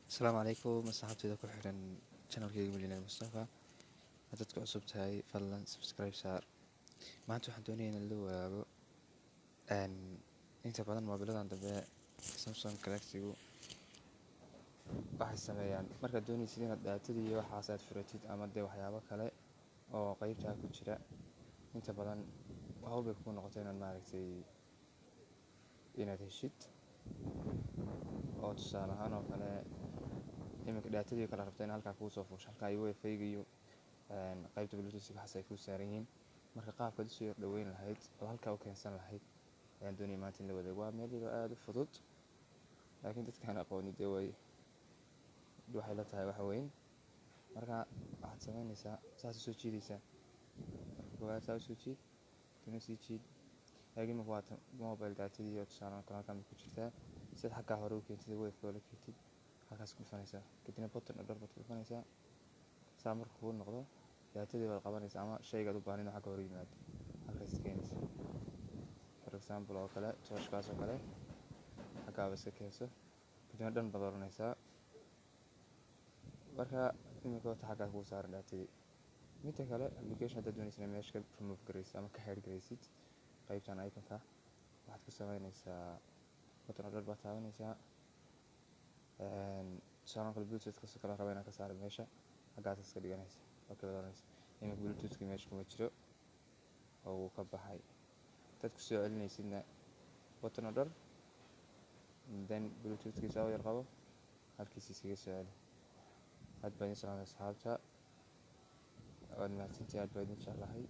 Asalaamu calaykum asxaabtayda ku xiran channelkayga Millionaire Mustafa. Haddaad ku cusub tahay fadlan subscribe saar. Maanta waxaan doonayaa inaan la wadaago inta badan moobiladan dambe Samsung Galaxy-gu waxay sameeyaan markaad doonaysid inaad daatadii iyo waxaas aad furatid ama dee waxyaabo kale oo qaybtaa ku jira. Inta badan hawl bay kugu noqotay inaad heshid oo tusaale ahaan oo kale iminka daatadii kala rabta in halkaa kuu soo fuusho, halkaa iyo wifi-ga iyo qaybta bluetooth waxaas ay kuu saaran yihiin. Marka qaabkaad usoo yar dhaweyn lahayd oo halkaa u keensan lahayd ayaan doonaya maanta in la wadaago. Waa meel yar oo aad u fudud, laakiin dadkaan aqooni dee waxay la tahay wax weyn. Marka waxaad samaynaysaa saas usoo jiidaysaa, marka koowaad saa usoo jiid, kadibna sii jiid. Laakiin marka waa mobile daatadii oo tusaale ahaan halkaan ku jirtaa, sidaad xaggaa hore u keentid wifi-ga la keentid halkaas ku dhufanaysaa, kadibna button order baad ku dhufanaysaa. Saa marka kuu noqdo daatadii baad qabanaysaa ama shaygaad u baahan inuu xagga hore yimaado halkaas keenaysaa. For example oo kale torchkaas oo kale xaggaaba iska keenso, kadibna dhan baad oranaysaa. Marka iminka wata xaggaa kuu saaran daatadii. Midda kale application haddaad doonaysid inaad meesha ka remove garaysid ama ka hide garaysid qaybtan iconka, waxaad ku samaynaysaa button order baad taabanaysaa. Tusaale kale bluetooth kaasoo kale raba inaan ka saaro meesha, xaggaas iska dhiganaysa okay baad oranaysaa. Iminka bluetooth meesha kuma jiro oo wuu ka baxay. Dad ku soo celinaysidna button order then bluetooth saa u yar qabo halkiisa iskaga soo celi. Aad baan idin salaamay asxaabta, waad mahadsantihiin, aad baan idin jeclahay.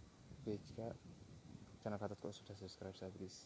Page-ka channelka haddaad ku cusub tahay subscribe saar please.